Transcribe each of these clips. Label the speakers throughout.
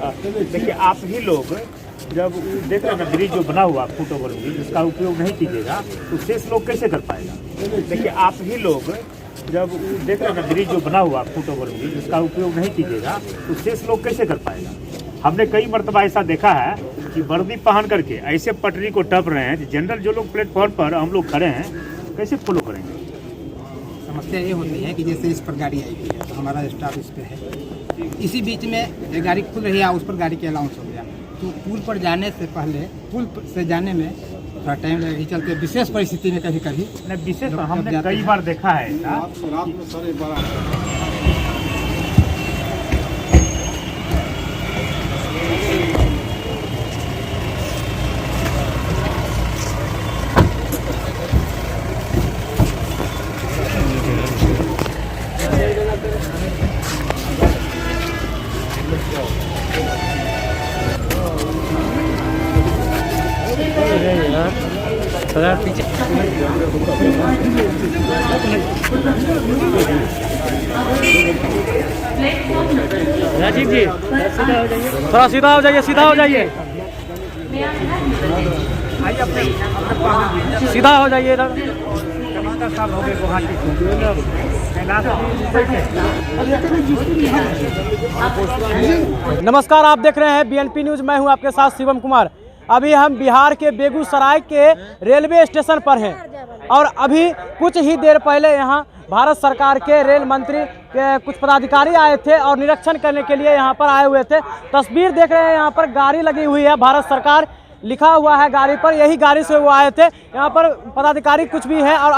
Speaker 1: देखिए आप ही लोग जब देख रहे हैं ना ब्रिज जो बना हुआ फुट ओवर ब्रिज उसका उपयोग नहीं कीजिएगा तो शेष लोग कैसे कर पाएगा। देखिए आप ही लोग जब देख रहे हैं ना ब्रिज जो बना हुआ फुट ओवर ब्रिज उसका उपयोग नहीं कीजिएगा तो शेष लोग कैसे कर पाएगा। हमने कई मरतबा ऐसा देखा है कि वर्दी पहन करके ऐसे पटरी को टप रहे हैं, जनरल जो लोग प्लेटफॉर्म पर हम लोग खड़े हैं कैसे फॉलो करेंगे।
Speaker 2: समस्या ये होती है कि जैसे इस पर गाड़ी आई हुई है तो हमारा स्टाफ इस पे है, इसी बीच में ये गाड़ी खुल रही है, उस पर गाड़ी के अलाउंस हो गया तो पुल पर जाने से पहले पुल से जाने में थोड़ा टाइम लगेगा। चलते विशेष परिस्थिति में कभी कभी
Speaker 1: विशेष हमने कई बार देखा है राजीव जी थोड़ा सीधा हो जाइए, सीधा हो जाइए, सीधा हो जाइए। साल हो गए गुवाहाटी नमस्कार, आप देख रहे हैं बीएनपी न्यूज़। मैं हूं आपके साथ शिवम कुमार। अभी हम बिहार के बेगूसराय के रेलवे स्टेशन पर हैं और अभी कुछ ही देर पहले यहां भारत सरकार के रेल मंत्री के कुछ पदाधिकारी आए थे और निरीक्षण करने के लिए यहां पर आए हुए थे। तस्वीर देख रहे हैं, यहां पर गाड़ी लगी हुई है, भारत सरकार लिखा हुआ है गाड़ी पर, यही गाड़ी से वो आए थे। यहां पर पदाधिकारी कुछ भी हैं और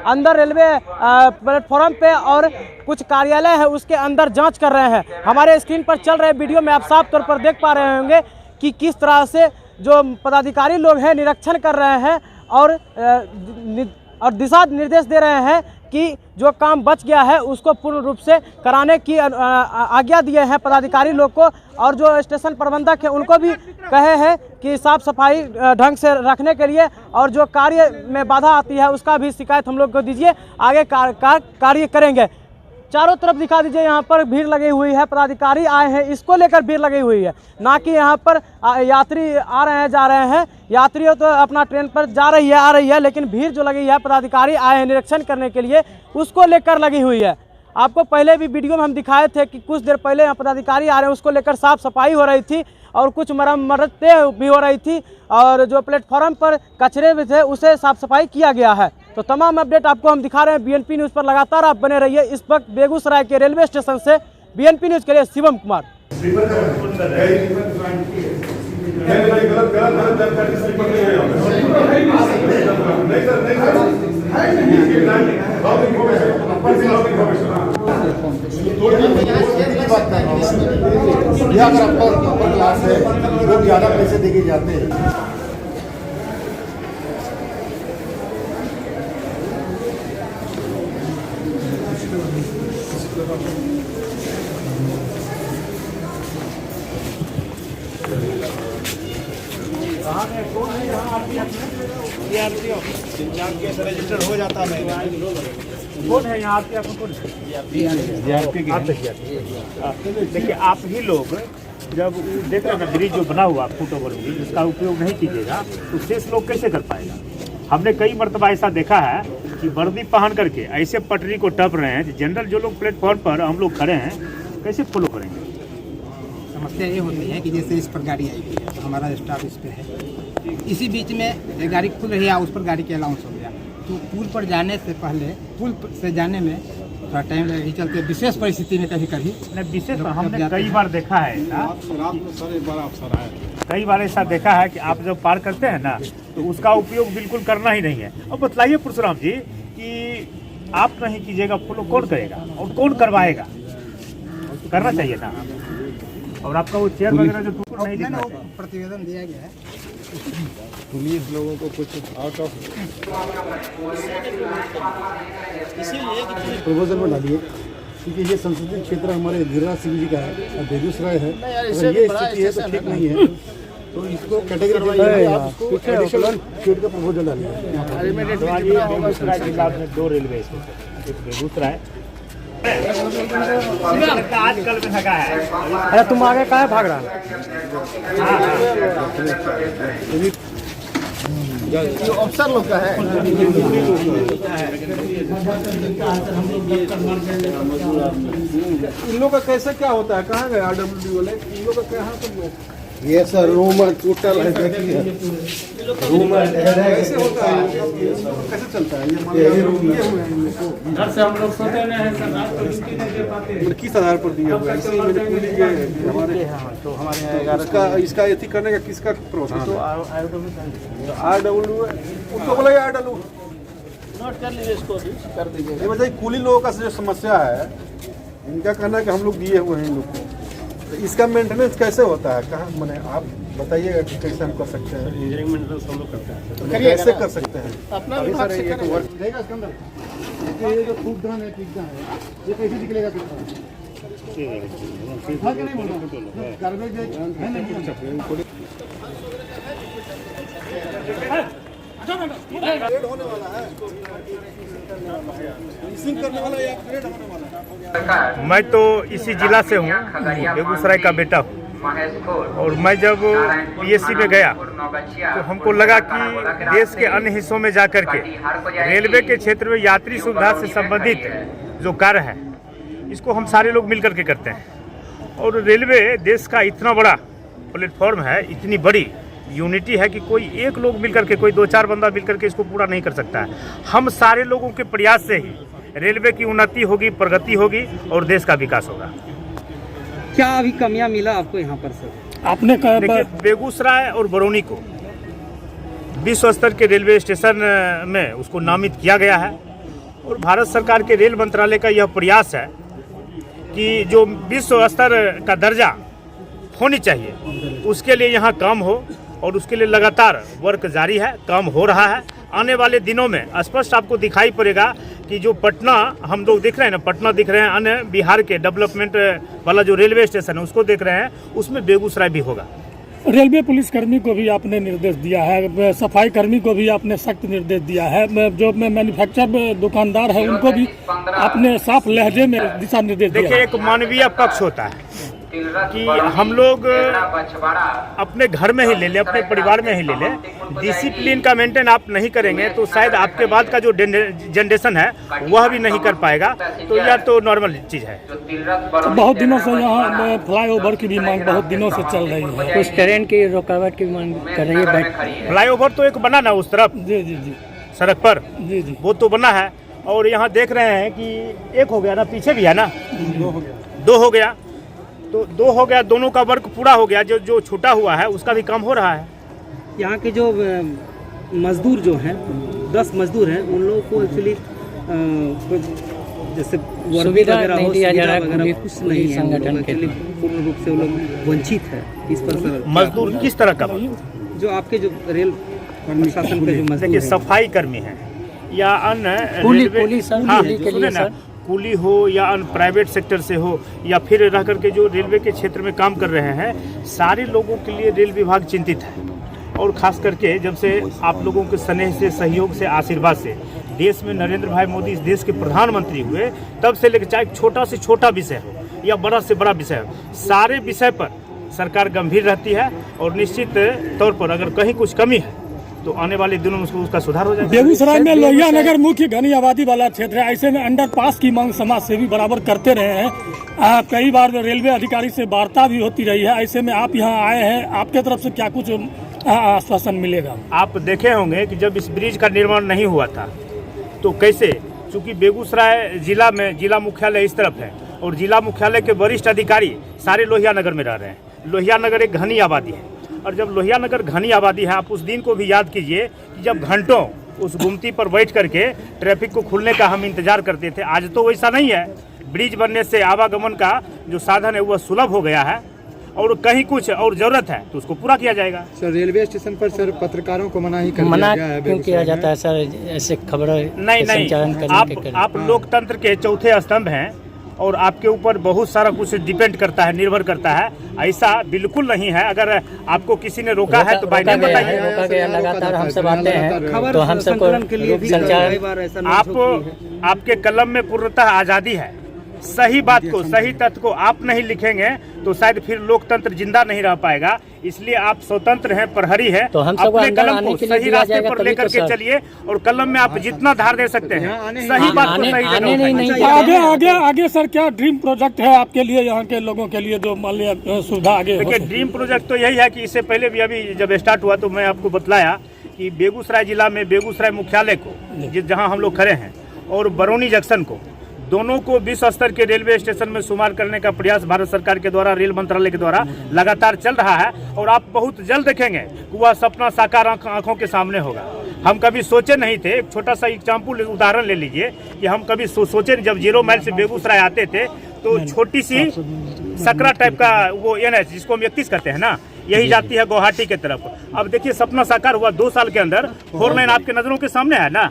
Speaker 1: अंदर रेलवे प्लेटफॉर्म पे और कुछ कार्यालय है उसके अंदर जांच कर रहे हैं। हमारे स्क्रीन पर चल रहे वीडियो में आप साफ तौर पर देख पा रहे होंगे कि किस तरह से जो पदाधिकारी लोग हैं निरीक्षण कर रहे हैं और दिशा निर्देश दे रहे हैं कि जो काम बच गया है उसको पूर्ण रूप से कराने की आज्ञा दिए हैं पदाधिकारी लोग को। और जो स्टेशन प्रबंधक है उनको भी कहे हैं कि साफ सफाई ढंग से रखने के लिए और जो कार्य में बाधा आती है उसका भी शिकायत हम लोग को दीजिए, आगे कार्य करेंगे। चारों तरफ दिखा दीजिए, यहाँ पर भीड़ लगी हुई है, पदाधिकारी आए हैं, इसको लेकर भीड़ लगी हुई है, ना कि यहाँ पर यात्री आ रहे हैं जा रहे हैं। यात्रियों तो अपना ट्रेन पर जा रही है आ रही है, लेकिन भीड़ जो लगी है पदाधिकारी आए हैं निरीक्षण करने के लिए उसको लेकर लगी हुई है। आपको पहले भी वीडियो में हम दिखाए थे कि कुछ देर पहले यहाँ पदाधिकारी आ रहे हैं, उसको लेकर साफ सफाई हो रही थी और कुछ मरम्मतें भी हो रही थी और जो प्लेटफॉर्म पर कचरे भी थे उसे साफ सफाई किया गया है। तो तमाम अपडेट आपको हम दिखा रहे हैं बीएनपी न्यूज़ पर, लगातार आप बने रहिए। इस वक्त बेगूसराय के रेलवे स्टेशन से बीएनपी न्यूज़ के लिए शिवम कुमार।
Speaker 3: अगर आपका अपर क्लास है, लोग ज़्यादा पैसे देके जाते हैं। रजिस्टर हो जाता है।
Speaker 1: कौन है यहाँ आपके कौन है? देखिए आप ही लोग जब देख रहे हैं ना ब्रिज जो बना हुआ फुट ओवर ब्रिज उसका उपयोग नहीं कीजिएगा तो शेष लोग कैसे कर पाएगा। हमने कई मरतबा ऐसा देखा है कि वर्दी पहन करके ऐसे पटरी को टप रहे हैं, जनरल जो लोग प्लेटफॉर्म पर हम लोग खड़े हैं कैसे फॉलो करेंगे।
Speaker 2: समस्या ये होती है कि जैसे इस पर गाड़ी आई हुई है तो हमारा स्टाफ इस पे है, इसी बीच में ये गाड़ी खुल रही है, उस पर गाड़ी के अलाउंस हो गया तो पुल पर जाने से पहले पुल से जाने में थोड़ा टाइम लगेगा। चलते विशेष परिस्थिति में कभी कभी
Speaker 1: विशेष हमने कई बार देखा है कई बार ऐसा देखा है कि आप जब पार करते हैं ना तो उसका उपयोग बिल्कुल करना ही नहीं है। अब बतलाइए परशुराम जी कि आप नहीं कीजिएगा फॉलो कौन करेगा और कौन करवाएगा। करना चाहिए ना। और आपका वो चेयर वगैरह जो नहीं देना
Speaker 2: प्रतिवेदन दिया गया है,
Speaker 3: पुलिस लोगों को कुछ आउट ऑफ इसीलिए प्रपोजल में डालिए क्योंकि ये संसदीय क्षेत्र हमारे गिरिराज सिंह जी का है और बेगूसराय है। अगर ये स्थिति है तो ठीक नहीं है, तो इसको कैटेगरी एडिशनल शेड का प्रपोजल डालिए।
Speaker 1: बेगूसराय जिला में 2 रेलवे स्टेशन, एक बेगूसराय
Speaker 4: आजकल में थका है।
Speaker 1: अरे तुम आगे काहे भाग रहा है?
Speaker 3: अफसर लोग का है।
Speaker 5: इन लोग का कैसे क्या होता है? कहाँ गए RWD वाले? इन लोग का क्या है? सब लोग
Speaker 3: ये सर रूम टोटल है, देखिए रूम
Speaker 5: कैसे होता है? कैसे चलता है? ये रूम दिए हुए हैं इन लोग को।
Speaker 4: घर से हम लोग सोते नहीं हैं सर, रात को ड्यूटी नहीं दे पाते।
Speaker 5: मतलब किस आधार पर दिए हुए हैं? इसी में पूरी ये हमारे
Speaker 1: तो हमारे
Speaker 5: इसका एथी करने का किसका प्रोसेस है? RWD उनको बोला RWD
Speaker 4: नोट कर लीजिए इसको भी, कर दीजिए।
Speaker 5: ये बताइए, कुली लोगों का जो समस्या है, इनका कहना है कि हम लोग दिए हुए हैं इन लोग को, तो इसका मेंटेनेंस कैसे होता है? कहाँ मैंने आप बताइएगा कि कैसे हम कर सकते हैं?
Speaker 4: इंजीनियरिंग मेंटेनेंस हम लोग करते हैं।
Speaker 5: तो कैसे कर सकते हैं?
Speaker 4: अपना
Speaker 5: अभी
Speaker 4: विभाग
Speaker 5: सर
Speaker 4: से
Speaker 5: ये
Speaker 4: करेंगे।
Speaker 5: वर्क
Speaker 3: रहेगा इसके अंदर। ये जो कूपदान है, टिकदान है, ये कैसे निकलेगा? हाँ कि नहीं बोल रहा हूँ? गार्बेज है नहीं?
Speaker 5: ग्रेड होने वाला है, फिनिशिंग करने वाला या ग्रेड होने वाला है?
Speaker 6: मैं तो इसी जिला से हूँ, बेगूसराय का बेटा हूँ। और मैं जब PSC में गया तो हमको लगा कि देश के अन्य हिस्सों में जाकर के रेलवे के क्षेत्र में यात्री सुविधा से संबंधित जो कार्य है इसको हम सारे लोग मिल करके करते हैं। और रेलवे देश का इतना बड़ा प्लेटफॉर्म है, इतनी बड़ी यूनिटी है कि कोई एक लोग मिल करके, कोई 2-4 बंदा मिल करके इसको पूरा नहीं कर सकता है। हम सारे लोगों के प्रयास से ही रेलवे की उन्नति होगी, प्रगति होगी और देश का विकास होगा।
Speaker 1: क्या अभी कमियां मिला आपको यहाँ पर सर?
Speaker 6: आपने देखिए, बेगूसराय और बरौनी को विश्व स्तर के रेलवे स्टेशन में उसको नामित किया गया है। और भारत सरकार के रेल मंत्रालय का यह प्रयास है कि जो विश्व स्तर का दर्जा होनी चाहिए उसके लिए यहाँ काम हो, और उसके लिए लगातार वर्क जारी है, काम हो रहा है। आने वाले दिनों में स्पष्ट आपको दिखाई पड़ेगा कि जो पटना हम लोग देख रहे हैं ना, पटना दिख रहे हैं, अन्य बिहार के डेवलपमेंट वाला जो रेलवे स्टेशन है उसको देख रहे हैं, उसमें बेगूसराय भी होगा।
Speaker 7: रेलवे पुलिसकर्मी को भी आपने निर्देश दिया है, सफाई कर्मी को भी आपने सख्त निर्देश दिया है, जो मैन्युफैक्चर दुकानदार है उनको भी आपने साफ लहजे में दिशा निर्देश दिया है।
Speaker 6: देखिए, एक मानवीय पक्ष होता है कि हम लोग अपने घर में ही ले लें, अपने परिवार में ही ले लें, डिसिप्लिन का मेंटेन आप नहीं करेंगे तो शायद आपके बाद का जो जनरेशन है वह भी नहीं कर पाएगा। तो यह तो नॉर्मल चीज़ है।
Speaker 7: बहुत दिनों से यहाँ फ्लाईओवर की भी मांग बहुत दिनों से चल रही है,
Speaker 1: कुछ ट्रेन की रुकावट की मांग कर रही है।
Speaker 6: फ्लाईओवर तो एक बना ना उस तरफ
Speaker 7: जी जी जी
Speaker 6: सड़क पर,
Speaker 7: जी जी
Speaker 6: वो तो बना है। और यहाँ देख रहे हैं कि एक हो गया ना, पीछे भी है ना, 2 हो गया, तो 2 हो गया, दोनों का वर्क पूरा हो गया। जो छूटा हुआ है उसका भी काम हो रहा है।
Speaker 1: यहाँ के जो मजदूर जो हैं, 10 मजदूर हैं, उन लोगों को एक्चुअली जैसे सुविधा वगैरह हो, सुविधा वगैरह कुछ नहीं है। संगठन एक्चुअली पूर्ण रूप से वो लोग वंचित है इस पर।
Speaker 6: मजदूर किस तरह का?
Speaker 1: जो आपके जो रेल प्रशासन के जो मजदूर
Speaker 6: देखिए,
Speaker 1: हैं,
Speaker 6: सफाई कर्मी है या अन्य कुली हो या अन्य प्राइवेट सेक्टर से हो या फिर रह करके जो रेलवे के क्षेत्र में काम कर रहे हैं, सारे लोगों के लिए रेल विभाग चिंतित है। और खास करके जब से आप लोगों के स्नेह से, सहयोग से, आशीर्वाद से देश में नरेंद्र भाई मोदी इस देश के प्रधानमंत्री हुए, तब से लेकर चाहे छोटा से छोटा विषय हो या बड़ा से बड़ा विषय हो, सारे विषय पर सरकार गंभीर रहती है। और निश्चित तौर पर अगर कहीं कुछ कमी है तो आने वाले दिनों में उसका सुधार हो जाएगा।
Speaker 7: बेगूसराय में लोहिया नगर मुख्य घनी आबादी वाला क्षेत्र है, ऐसे में अंडरपास की मांग समाज सेवी बराबर करते रहे हैं। कई बार रेलवे अधिकारी से वार्ता भी होती रही है। ऐसे में आप यहाँ आए हैं, आपके तरफ से क्या कुछ आश्वासन मिलेगा?
Speaker 6: आप देखे होंगे कि जब इस ब्रिज का निर्माण नहीं हुआ था तो कैसे, चूंकि बेगूसराय जिला में जिला मुख्यालय इस तरफ है और जिला मुख्यालय के वरिष्ठ अधिकारी सारे लोहिया नगर में रह रहे हैं। लोहिया नगर एक घनी आबादी है, और जब लोहिया नगर घनी आबादी है, आप उस दिन को भी याद कीजिए कि जब घंटों उस गुमती पर बैठ करके ट्रैफिक को खुलने का हम इंतजार करते थे। आज तो वैसा नहीं है। ब्रिज बनने से आवागमन का जो साधन है वह सुलभ हो गया है, और कहीं कुछ और जरूरत है तो उसको पूरा किया जाएगा।
Speaker 3: सर, रेलवे स्टेशन पर सर पत्रकारों को मना
Speaker 8: क्यों किया जाता है सर? ऐसे खबरें
Speaker 6: नहीं, आप लोकतंत्र के चौथे स्तंभ हैं और आपके ऊपर बहुत सारा कुछ डिपेंड करता है, निर्भर करता है। ऐसा बिल्कुल नहीं है। अगर आपको किसी ने रोका है तो बाय नेम बताइए।
Speaker 8: रोका गया, लगातार हम सब आते हैं तो हम सबको
Speaker 1: के लिए भी
Speaker 8: संचार,
Speaker 1: कई बार ऐसा
Speaker 6: आपके कलम में पूर्णतः आज़ादी है। सही बात को, सही तथ्य को आप नहीं लिखेंगे तो शायद फिर लोकतंत्र जिंदा नहीं रह पाएगा। इसलिए आप स्वतंत्र हैं, प्रहरी है,
Speaker 8: तो हम सबको
Speaker 6: अपने
Speaker 8: अंदर
Speaker 6: कलम
Speaker 8: आने
Speaker 6: को
Speaker 8: के लिए
Speaker 6: सही
Speaker 8: दिया
Speaker 6: रास्ते
Speaker 8: जाएगा
Speaker 6: पर
Speaker 8: तभी
Speaker 6: लेकर
Speaker 8: तो
Speaker 6: के
Speaker 8: सर।
Speaker 6: चलिए और कलम में आप जितना धार दे सकते हैं सही बात को सही जगह
Speaker 8: आने
Speaker 6: उठाइए।
Speaker 8: नहीं
Speaker 7: आगे सर क्या ड्रीम प्रोजेक्ट है आपके लिए, यहाँ के लोगों के लिए, जो मान लिया सुविधा आगे हो
Speaker 6: देखिए
Speaker 7: सके?
Speaker 6: ड्रीम प्रोजेक्ट तो यही है कि इससे पहले भी अभी जब स्टार्ट हुआ तो मैं आपको बतलाया कि बेगूसराय जिला में बेगूसराय मुख्यालय को जहां हम लोग खड़े हैं और बरौनी जंक्शन को, दोनों को विश्व स्तर के रेलवे स्टेशन में शुमार करने का प्रयास भारत सरकार के द्वारा, रेल मंत्रालय के द्वारा लगातार चल रहा है। और आप बहुत जल्द देखेंगे कि वह सपना साकार आंखों के सामने होगा। हम कभी सोचे नहीं थे, एक छोटा सा एग्जाम्पल उदाहरण ले लीजिए कि हम कभी सोचे जब 0 माइल से बेगूसराय आते थे तो छोटी सी सकरा टाइप का वो NH जिसको हम 31 करते हैं ना, यही जाती है गुवाहाटी के तरफ। अब देखिए सपना साकार हुआ 2 साल के अंदर, 4 लाइन आपके नजरों के सामने है ना।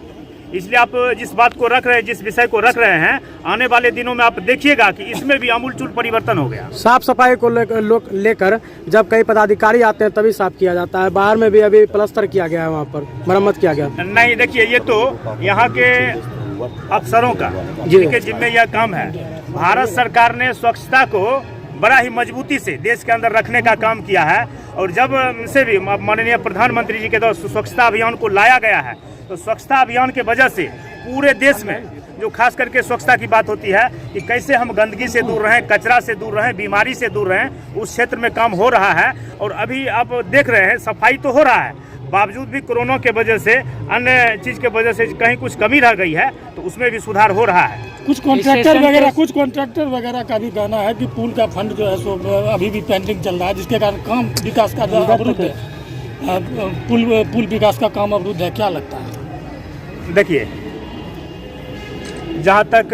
Speaker 6: इसलिए आप जिस बात को रख रहे हैं, जिस विषय को रख रहे हैं, आने वाले दिनों में आप देखिएगा कि इसमें भी आमूलचूल परिवर्तन हो गया।
Speaker 1: साफ सफाई को लेकर जब कई पदाधिकारी आते हैं तभी साफ किया जाता है। बाहर में भी अभी प्लास्टर किया गया है, वहाँ पर मरम्मत किया गया।
Speaker 6: नहीं देखिए, ये तो यहाँ के अफसरों का जिनके जिम्मे यह काम है। भारत सरकार ने स्वच्छता को बड़ा ही मजबूती से देश के अंदर रखने का काम किया है। और जब से भी माननीय प्रधानमंत्री जी के द्वारा स्वच्छता अभियान को लाया गया है तो स्वच्छता अभियान के वजह से पूरे देश में जो खास करके स्वच्छता की बात होती है कि कैसे हम गंदगी से दूर रहें, कचरा से दूर रहें, बीमारी से दूर रहें, उस क्षेत्र में काम हो रहा है। और अभी आप देख रहे हैं सफाई तो हो रहा है, बावजूद भी कोरोना के वजह से, अन्य चीज के वजह से कहीं कुछ कमी रह गई है तो उसमें भी सुधार हो रहा है।
Speaker 7: कुछ कॉन्ट्रैक्टर वगैरह का भी कहना है कि पुल का फंड जो है सो अभी भी पेंडिंग चल रहा है, जिसके कारण काम विकास का अवरुद्ध है। पुल विकास का काम अवरुद्ध है, क्या लगता है?
Speaker 6: देखिए, जहाँ तक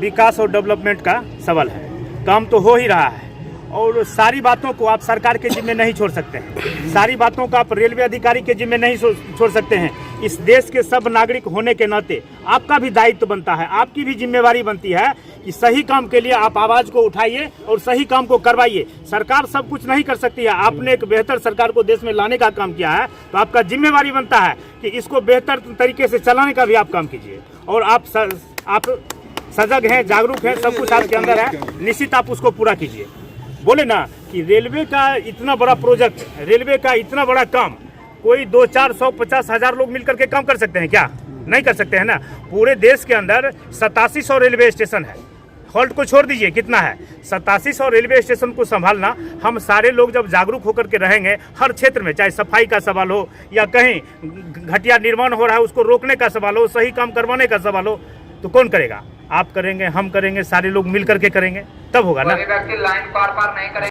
Speaker 6: विकास और डेवलपमेंट का सवाल है, काम तो हो ही रहा है और सारी बातों को आप सरकार के जिम्मे नहीं छोड़ सकते हैं, सारी बातों को आप रेलवे अधिकारी के जिम्मे नहीं छोड़ सकते हैं। इस देश के सब नागरिक होने के नाते आपका भी दायित्व बनता है, आपकी भी जिम्मेवारी बनती है कि सही काम के लिए आप आवाज़ को उठाइए और सही काम को करवाइए। सरकार सब कुछ नहीं कर सकती है, आपने एक बेहतर सरकार को देश में लाने का काम किया है तो आपका जिम्मेवारी बनता है कि इसको बेहतर तरीके से चलाने का भी आप काम कीजिए। और आप सजग हैं, जागरूक हैं, सब कुछ आपके अंदर है, निश्चित आप उसको पूरा कीजिए। बोले ना कि रेलवे का इतना बड़ा प्रोजेक्ट, रेलवे का इतना बड़ा काम कोई 2, 4, 100, 50 हजार लोग मिलकर के काम कर सकते हैं क्या? नहीं कर सकते हैं ना। पूरे देश के अंदर 8700 रेलवे स्टेशन है, हॉल्ट को छोड़ दीजिए कितना है, 8700 रेलवे स्टेशन को संभालना। हम सारे लोग जब जागरूक होकर के रहेंगे हर क्षेत्र में, चाहे सफाई का सवाल हो या कहीं घटिया निर्माण हो रहा है उसको रोकने का सवाल हो, सही काम करवाने का सवाल हो, तो कौन करेगा? आप करेंगे, हम करेंगे, सारे लोग मिल करके करेंगे, तब होगा ना।
Speaker 9: लाइन पार नहीं करेंगे।